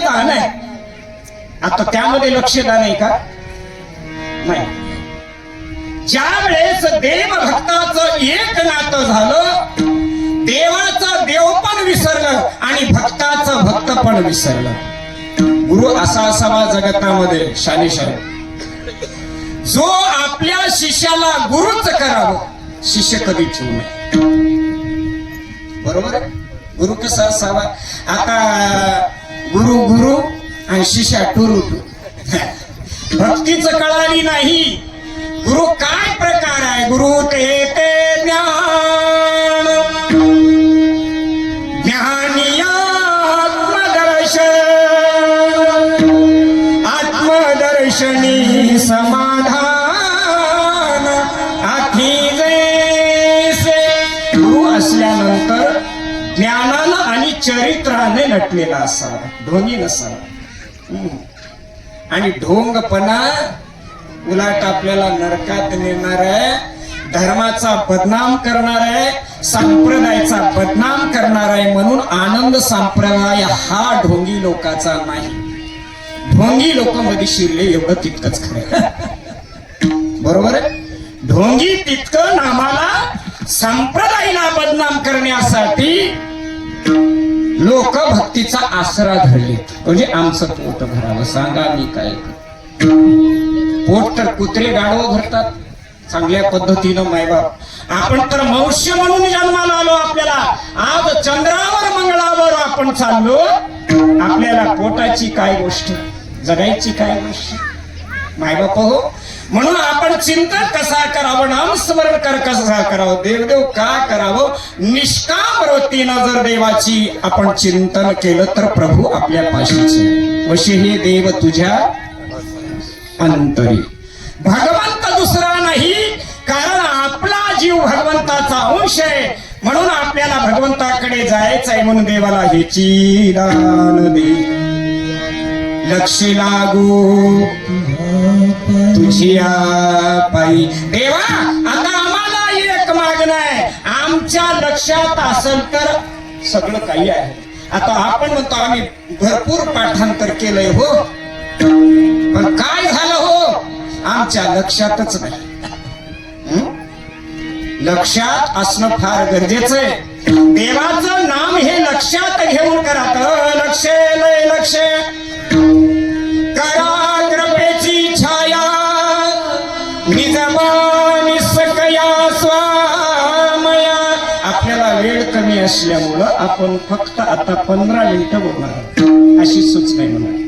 दान आहे. आता त्यामध्ये लक्षदान आहे का? नाही. ज्या वेळेस देव भक्ताचं एक नातं झालं, देवाचं देव पण विसरलं आणि भक्ताचं भक्त पण विसरलं. गुरु असा असावा जगतामध्ये शानिशाही, जो आपल्या शिष्याला गुरुच करावं, शिष्य कधी ठेवू नये. बरोबर आहे? गुरु कसा असावा? आता गुरु गुरु आणि शिष्या टुरू टू. भक्तीच कळाली नाही. गुरु काय प्रकार आहे? गुरु ते ज्ञान, ज्ञानी आत्मदर्शनी समाधान आखी जैसे. गुरु असल्यानंतर ज्ञानानं आणि चरित्राने नटलेला असावा, ढोंगी नसावा. आणि ढोंगपणा उलट आपल्याला नरकात नेणार आहे, धर्माचा बदनाम करणार आहे, संप्रदायाचा बदनाम करणार आहे. म्हणून आनंद संप्रदाय हा ढोंगी लोकांचा नाही. ढोंगी लोक मध्ये शिरले एवढं तितकंच खरं. बरोबर आहे? ढोंगी तितकं नामाला संप्रदायाला बदनाम करण्यासाठी लोक भक्तीचा आसरा धरलेत. म्हणजे आमचं पोट भरावं. सांगा मी काय? पोट तर कुत्रे गाढव भरतात चांगल्या पद्धतीनं. मायबाप, आपण तर मनुष्य म्हणून जन्माला आलो. आपल्याला आज चंद्रावर मंगळावर आपण चाललो. आपल्याला पोटाची काय गोष्ट, जगायची काय गोष्ट? मायबाप हो. म्हणून आपण चिंतन कसा करावं, नामस्मरण कसा करावं, देवदेव का करावं, निष्काम वृत्तीनं जर देवाची आपण चिंतन केलं तर प्रभू आपल्या पाशीच. वशी हे देव तुझ्या अंतरी. भगवंत दुसरा नाही, कारण आपला जीव भगवंताचा अंश आहे. म्हणून आपल्याला भगवंताकडे जायचं आहे. म्हणून देवाला ह्याची दान दे, लक्ष लागू तुझिया पायी. देवा, आता आम्हाला एक मागणं आहे. आमच्या लक्षात असेल तर सगळं काही आहे. आता आपण म्हणतो आम्ही भरपूर पाठांतर केलंय हो, पण काय झालं हो? आमच्या लक्षातच नाही. लक्षात असणं फार गरजेचं आहे. देवाचं नाम हे लक्षात घेऊन करा. लक्ष लय लक्ष करा, कृपेची छाया निजमानी सकया स्वामया. आपल्याला वेळ कमी असल्यामुळं आपण फक्त आता 15 मिनिटं बोलणार अशी सूचना आहे.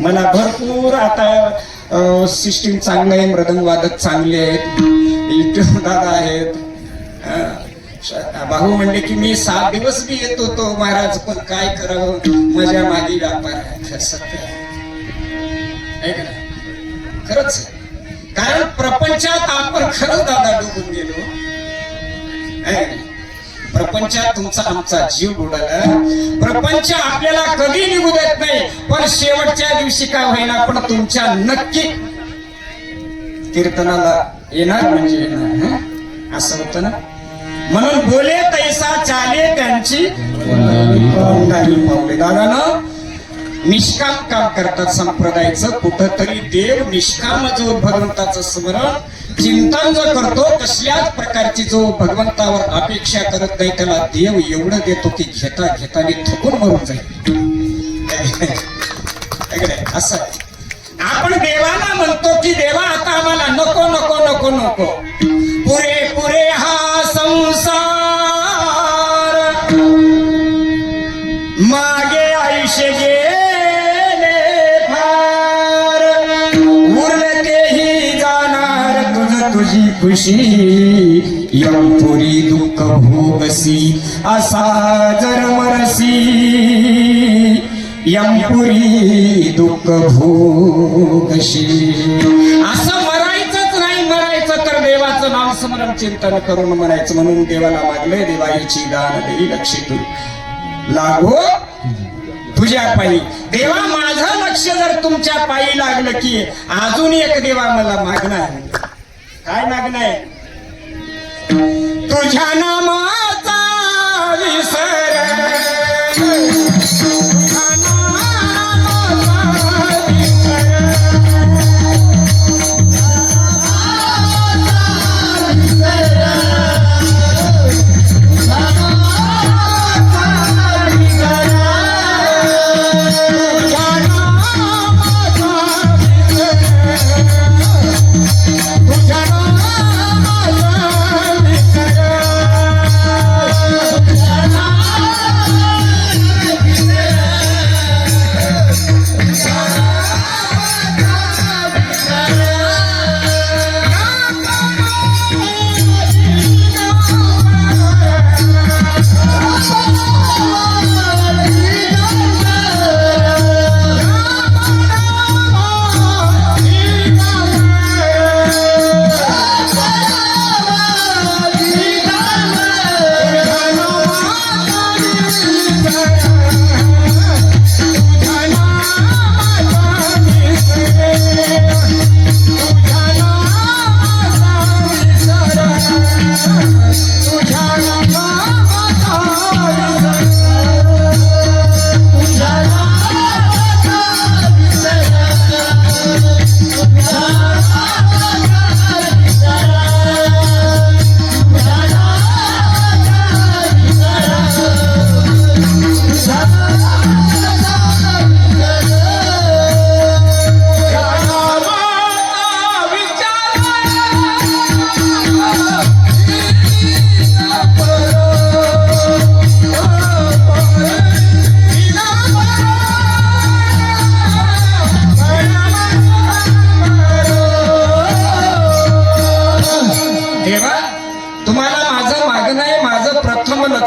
मला भरपूर आता सिस्टीम चांगलं आहे, मृदंग वादक चांगले आहेत, युट्यूब दादा आहेत. भाऊ म्हणले की मी 7 दिवस बी येत होतो महाराज, पण काय करावं, माझ्या मागे व्यापार आहे. सत्य आहे ना? खरंच. कारण प्रपंचात आपण खरंच दादा डुबून गेलो. प्रपंचात तुमचा आमचा जीव बुडाला. प्रपंच आपल्याला कधी निघू देत नाही, पण शेवटच्या दिवशी काय होईना पण तुमच्या नक्की कीर्तनाला येणार म्हणजे येणार. असं होतं ना. म्हणून बोले तैसा चाले त्यांची पावले. दादानं निष्काम काम करतात संप्रदायाचं. कुठंतरी देव निष्काम जो भगवंताचं स्मरण चिंतन जो करतो, कसल्याच प्रकारची जो भगवंतावर अपेक्षा करत नाही, त्याला देव एवढं देतो की घेता घेताने थकून मरून जाईल. असं आपण देवाला म्हणतो की देवा आता आम्हाला नको नको नको नको, पुरे पुरे हा संसार, मागे आयुष्य गेले फार, उरतेही जाणार तुझ तुझी खुशी, यमपुरी दुःख भोगसी असा जर मरसी, यमपुरी दुःख भोगशी. असं मरायचंच नाही. मरायचं तर देवाचं नाम स्मरण चिंतन करून मरायचं. म्हणून देवाला मागले देवाची दान देई लक्ष तू लागो तुझ्या पायी. देवा माझं लक्ष जर तुमच्या पायी लागलं की अजून एक देवा मला मागणं आहे. काय मागणं आहे? तुझ्या नामाचा विसर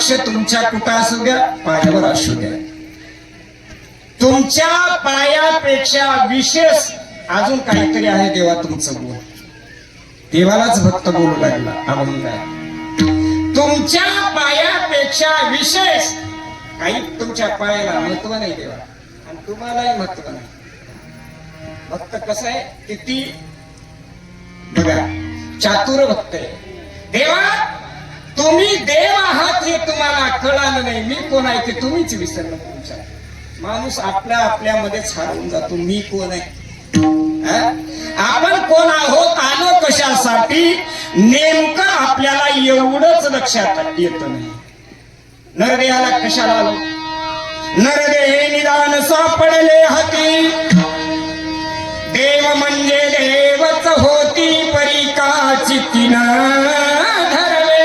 लक्ष तुमच्या कुठं असू द्या, पायावर असू द्या. तुमच्या पायापेक्षा विशेष अजून काहीतरी आहे देवा तुमचं बोल. देवालाच भक्त बोलू लागला अभंग. तुमच्या पायापेक्षा विशेष काही तुमच्या पायाला महत्व नाही देवा, आणि तुम्हालाही महत्व नाही. भक्त कसं आहे, किती बघा चातुर भक्त आहे. देवा तुम्ही देव आहात हे तुम्हाला कळालं नाही, मी कोण आहे ते तुम्हीच विसरलं. तुमच्या माणूस आपल्या मध्येच हरवून जातो. मी कोण आहे, आपण कोण आहोत, आलो कशासाठी, नेमकं आपल्याला एवढंच लक्षात येत नाही. नरदेहाला कशाला आलो, नरदेहे निदान सापडले हाती, देव म्हणजे देवच होती परी का चित्तीन धरवे.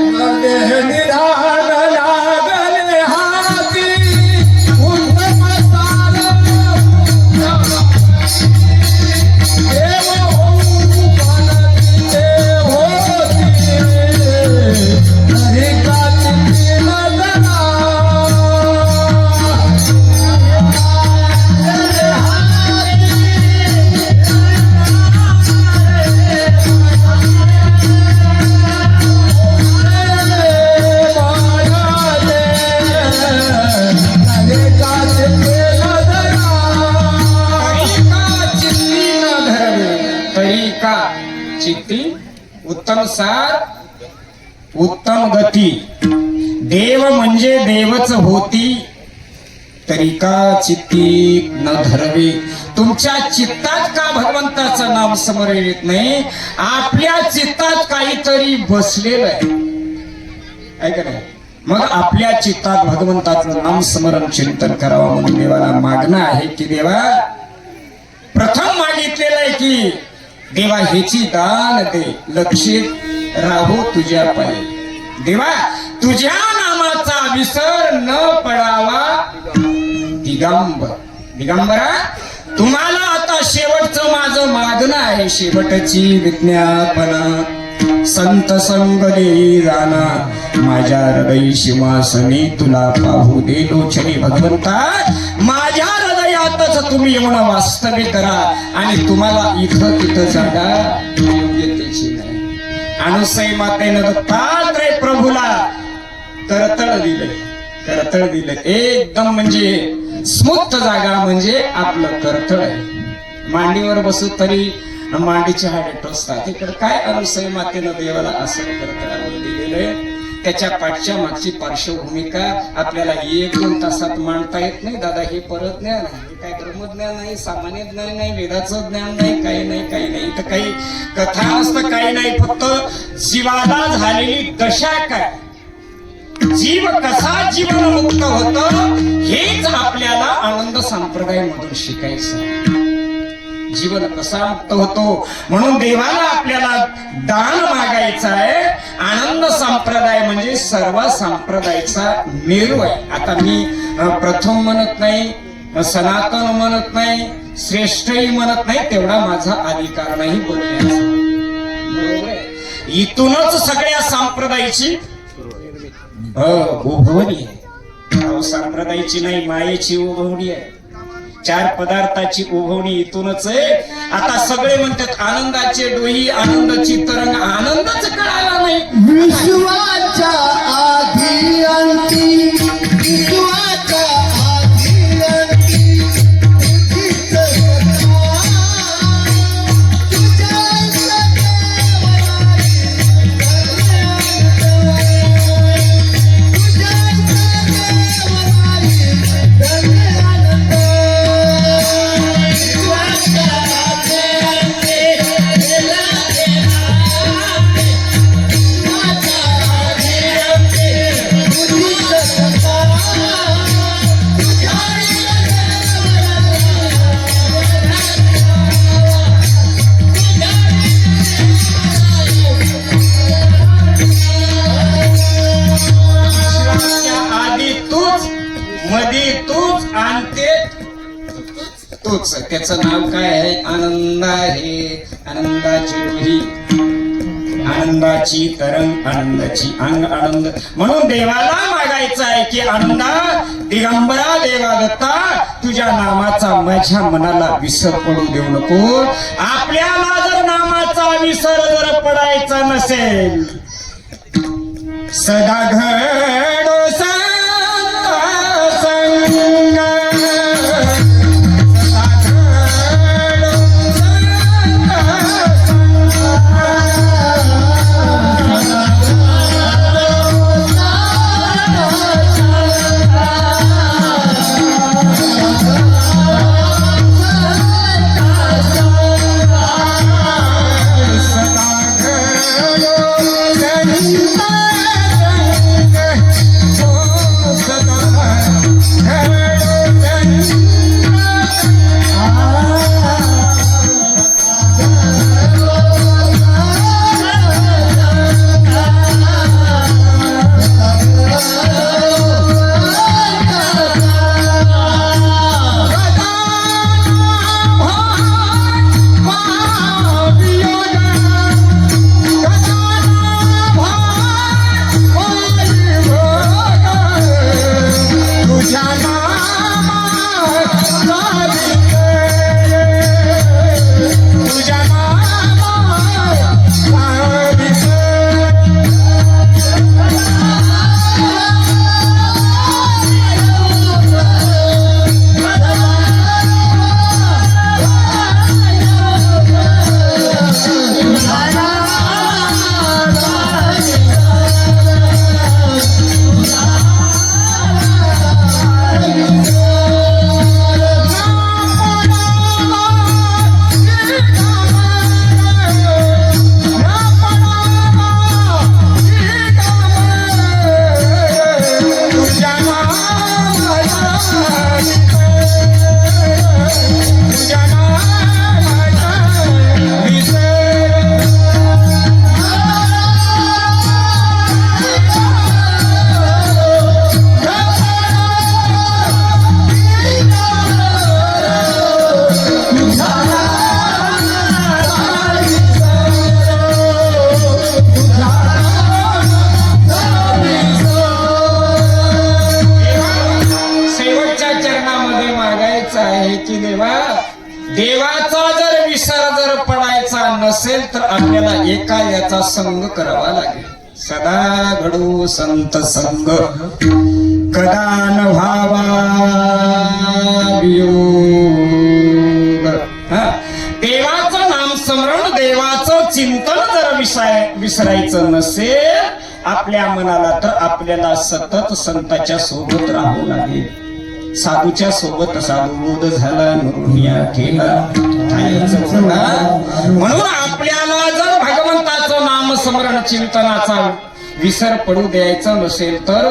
नरदेह निदान लागले हाती, उत्तम सार देव होऊन बनते होती परी का चित्तीन धरा. चित्ती उत्तम सार उत्तम गती. देव म्हणजे देवच होती तरी का चित्ती न धरवे. तुमच्या चित्तात का भगवंताचं नाम समोर येत नाही, आपल्या चित्तात काहीतरी बसलेलं आहे का नाही. मग आपल्या चित्तात भगवंताचं नाम स्मरण चिंतन करावं म्हणून देवाला मागणं आहे की देवा प्रथम मागितलेलं आहे की देवा हेची दान दे, लक्षित राहू तुझ्या पायी. देवा तुझ्या नामाचा विसर न पडावा. दिगंबरा तुम्हाला आता शेवटचं माझं मागणं आहे, शेवटची विज्ञापना. संत संग दे जाना, माझ्या हृदय सिंहासनी तुला पाहू दे लोचनी. भगवंता माझ्या हृदयातच तुम्ही येऊन वास्तव्य करा, आणि तुम्हाला इथं तिथं जागा योग्यतेची नाही. अनुसई मातेनं दत्तात्रय प्रभूला करतळ दिलं एकदम, म्हणजे स्मूथ जागा म्हणजे आपलं करतळ आहे. मांडीवर बसू तरी मांडीच्या हाडे टोचतात. इकडे काय अनुसई मातेनं देवाला असं करतळावर दिलेलंय, त्याच्या पाठच्या मागची पार्श्वभूमिका आपल्याला 1-2 तासात मांडता येत नाही. दादा हे परत ज्ञान आहे, काय ब्रह्मज्ञान नाही, सामान्य ज्ञान नाही, वेदाचं ज्ञान नाही, काही नाही. इथं काही कथा नसतं, काही नाही. फक्त जीवाला झालेली दशा काय, जीव कसा जीवनमुक्त होतो हेच आपल्याला आनंद संप्रदाय मधून शिकायचं. जीवन कसा मुक्त होतो म्हणून देवाला आपल्याला दान मागायचं आहे. आनंद संप्रदाय म्हणजे सर्व संप्रदायाचा मेरू आहे. आता मी प्रथम म्हणत नाही, सनातन म्हणत नाही, श्रेष्ठही म्हणत नाही, तेवढा माझा अधिकार नाही बोलण्याचा. बरोबर आहे. इथूनच सगळ्या संप्रदायाची उभवणी आहे. संप्रदायाची नाही, मायेची उभवणी आहे. 4 पदार्थाची उभवणी इथूनच आहे. आता सगळे म्हणतात आनंदाचे डोही, आनंदाची तरंग, आनंदच कळाला नाही. विश्वाच्या आधी अंती, विश्वाच्या आधी अंती, तुझीच कथा, तुझ्या त्याचं नाव काय आहे? आनंद आहे. आनंदाची डोही. आनंदाची तरंग आनंदाची अंग आनंद म्हणून देवाला मागायचं आहे की आनंदा दिगंबरा देवा दत्ता तुझ्या नामाचा माझ्या मनाला विसर पडू देऊ नको. आपल्याला जर नामाचा विसर जर पडायचा नसेल सदा घडो संत संग देवाचा जर विसर जर पडायचा नसेल तर आपल्याला एका याचा संग करावा लागेल. सदा घडू संत संग कदा न व्हावा वियोग. देवाचं नाम स्मरण देवाचं चिंतन जर विसरायचं नसेल आपल्या मनाला तर आपल्याला सतत संताच्या सोबत राहावं लागेल. साधूच्या सोबत साधूबोध झाला नुरुनिया केला म्हणून आपल्याला जर भगवंताचं नाम स्मरण चिंतनाचा विसर पडू द्यायचा नसेल तर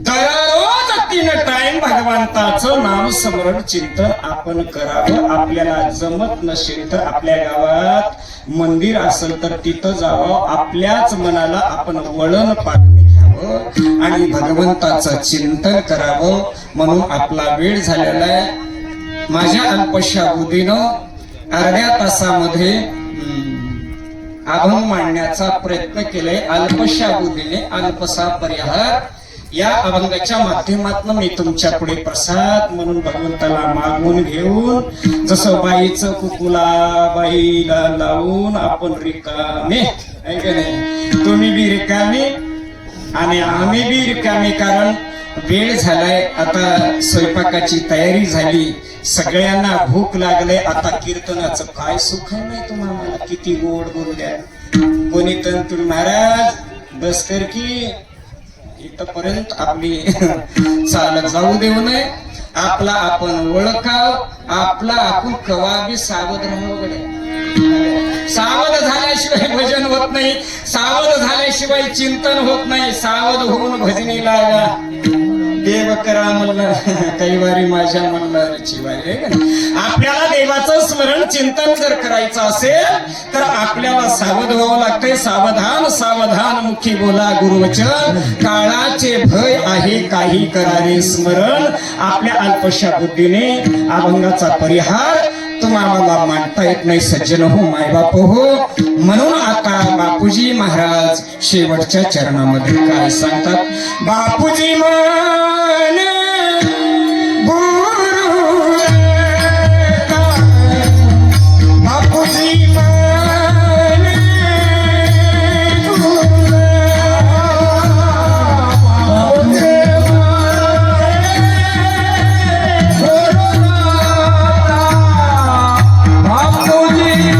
दररोज 3 टाइम भगवंताचं नाम स्मरण चिंतन आपण करावं. आपल्याला जमत नसेल तर आपल्या गावात मंदिर असेल तर तिथं जावं. आपल्याच मनाला आपण वळण पाडणे घ्यावं आणि भगवंताचं चिंतन करावं. म्हणून आपला वेळ झालेला आहे. माझ्या अल्पशा बुद्धीनं अर्ध्या तासामध्ये अभंग मांडण्याचा प्रयत्न केलाय. अल्पशा बुद्धीने अल्पसा परिहार या अभंगाच्या माध्यमातून मी तुमच्या पुढे प्रसाद म्हणून भगवंताला मागून घेऊन जसं बाईचं कुकुला बाईला लावून आपण रिकामे आहे का नाही. तुम्ही बी रिकामे आणि आम्ही बी रिकामे कारण वेळ झालाय. आता स्वयंपाकाची तयारी झाली. सगळ्यांना भूक लागले. आता कीर्तनाचं काय सुख आहे नाही तुम्हाला. किती गोड बोलल्या. कोणी तंतुर महाराज बस कर की इथपर्यंत आपली चालत जाऊ देऊ नये. आपला आपण ओळखाव. आपला आपण कवा बी सावध राहावं. सावध झाल्याशिवाय भजन होत नाही. सावध झाल्याशिवाय चिंतन होत नाही. सावध होऊन भजनी लागा. देव करा म्हणलं कैवारी माझ्या मल्हारची वारी. आपल्याला देवाचं स्मरण चिंतन जर करायचं असेल तर आपल्याला सावध व्हावं लागतंय. सावधान सावधान मुखी बोला गुरुवचन. काळाचे भय आहे काही करारे स्मरण. आपल्या अल्पशा बुद्धीने अभंगाचा परिहार तुम्हाला मांडता येत नाही सज्जन हो मायबाप हो. म्हणून आता बापूजी महाराज शेवटच्या चरणामध्ये काय सांगतात. बापूजी म्हणे बापूजी म्हणे बापूजी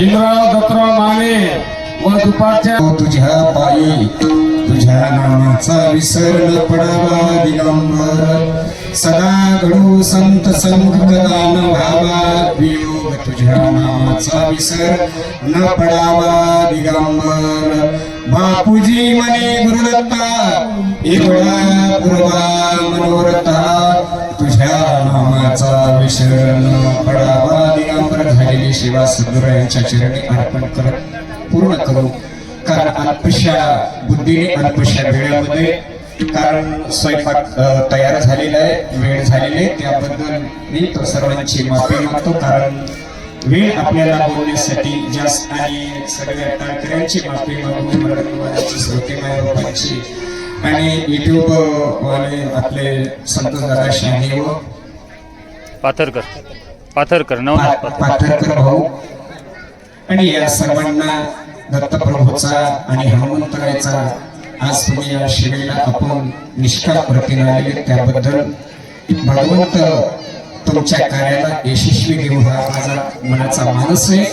भीमराव दत्तराव माने व दुपारच्या तुझ्या पायी तुझ्या नामाचा विसर न पडावा दिगंबर सदा घडू संत संकदान व्हावा वियोग तुझ्या नामाचा विसर न पडावा दिगंबर बापूजी म्हणे गुरुदत्ता एवढा पूर्वा मनोरथा तुझ्या नामाचा विसर न पडावा दिगंबर झालेली सेवा सद्गुरायांच्या चरणी अर्पण करत पूर्ण करू कारण अल्पशा बुद्धीने अल्पशा वेळामध्ये कारण स्वयंपाक तयार झालेला आहे वेळ झालेली आहे त्याबद्दल मी तो सर्वांची माफी मागतो कारण वेळ आपल्याला बोलण्यासाठी जास्त आणि सगळ्या टाळकऱ्यांची माफी मागून मराठवाड्याची श्रोते मायबापांची आणि युट्यूब वाले आपले संतोष दादा शाही व पाथरकर नवनाथ पाथरकर भाऊ आणि या सर्वांना दत्तप्रभूचा आणि हनुमंतरायचा आज तुम्ही या शिवेला आपण निष्काम प्रतीने आले त्याबद्दल भगवंत तुमच्या कार्याला यशस्वी देऊ हा माझा मनाचा मानस आहे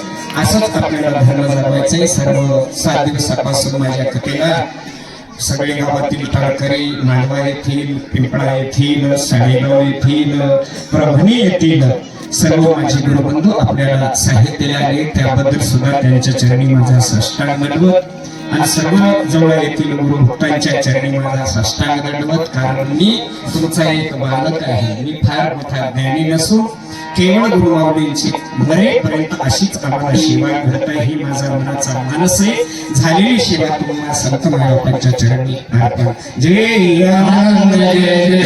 असंच आपल्याला धर्म जगवायचं आहे सर्व 7 दिवसापासून माझ्या कथेला सगळे गावातील टाळकरी मांडवा येथील पिंपळा येथील साडेगाव येथील परभणी येथील सर्व माझे गुरुबंधू आपल्याला साहित्य आले त्याबद्दल सुद्धा त्यांच्या चरणी माझा साष्टांग दंडवत आणि सर्व जवळ येथील गुरुभक्तांच्या चरणी माझा साष्टांग दंडवत कारण मी तुमचा एक बालक आहे मी फार मोठा ज्ञानी नसून केवळ गुरुमाऊलींची मरेपर्यंत अशीच आम्हाला सेवा घडत आहे ही माझा मनाचा मानस आहे झालेली सेवा तुम्हाला संत महाराजांच्या चरणी अर्पण जय राम जय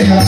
राम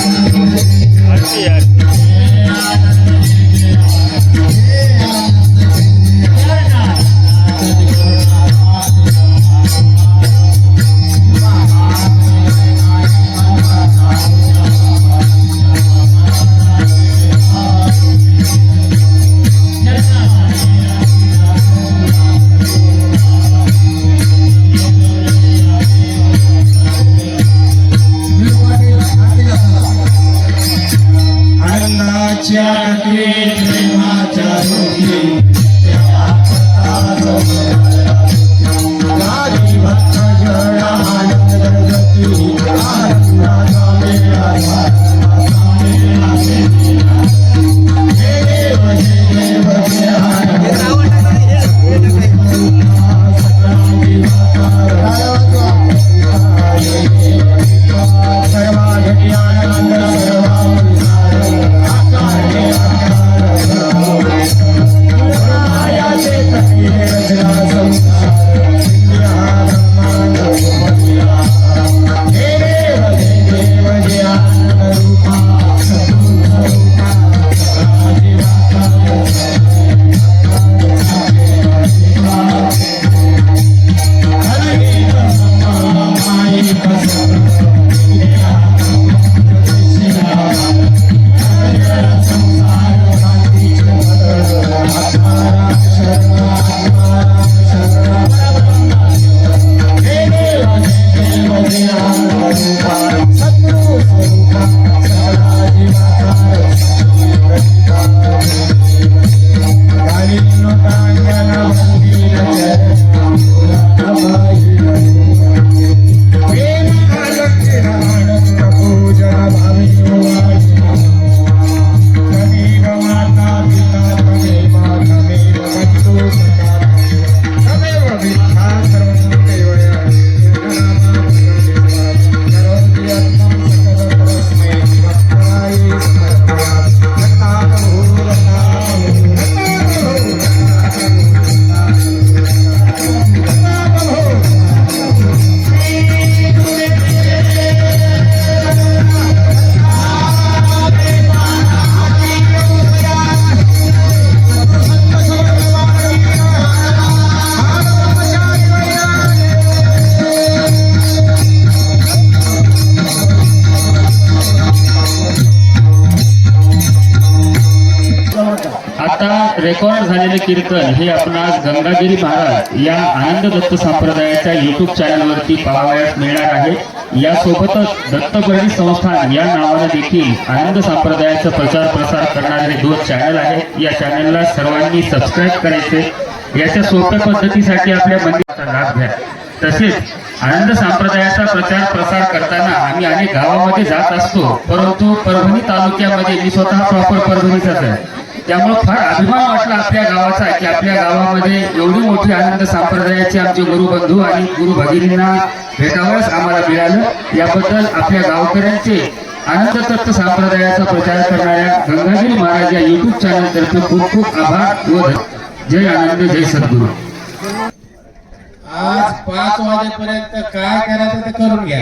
रेकॉर्ड झालेले कीर्तन हे आपण आज गंगागिरी महाराज या आनंद दत्त संप्रदायाच्या YouTube चॅनलवरती पाहावयास मिळणार आहे। यासोबतच दत्तप्रणी संस्थान या नावाने देखील आनंद संप्रदायाचा प्रचार प्रसार करणारे 2 चॅनल आहेत. या चॅनलला सर्वांनी सबस्क्राईब करायचे. याच्या सोप्या पद्धतीसाठी आपल्या मंदिराचा लाभ घ्या. तसेच आनंद संप्रदायाचा प्रचार प्रसार करताना आम्ही अनेक गावामध्ये जात असतो, परंतु परभणी तालुक्यामध्ये मी स्वतः प्रॉपर परभणीचाच आहे, त्यामुळे फार अभिमान वाटला आपल्या गावाचा की आपल्या गावामध्ये एवढी मोठी आनंद संप्रदायाचे आमचे गुरुबंधू आणि गुरु भगिनींना भेटावयास आम्हाला मिळालं. याबद्दल आपल्या गावकऱ्यांचे आनंद तत्व संप्रदायाचा प्रचार करणाऱ्या गंगागिरी महाराज या युट्यूब चॅनलतर्फे खूप खूप आभार व जय आनंद जय सद्गुरू. आज 5 वाजेपर्यंत काय करायचं ते करून घ्या.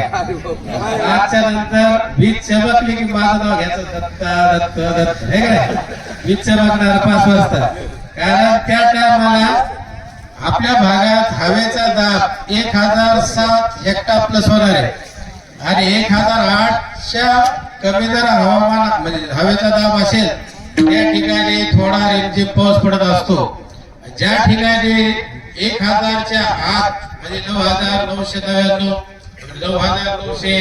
आजच्या नंतर वीज चमकली की माझं नाव घ्यायचं दत्ता दत्त दत्त हे काय वीज चमकणार 5 वाजता. कारण त्या टायमाला आपल्या भागात हवेचा दाब 1007 हेक्टोप्लस होणार आहे आणि 1008च्या कमी जर हवामान म्हणजे हवेचा दाब असेल त्या ठिकाणी थोडा रिमझिम पाऊस पडत असतो. ज्या ठिकाणी 1000च्या आत म्हणजे 9999 9900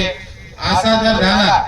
असा जर झाला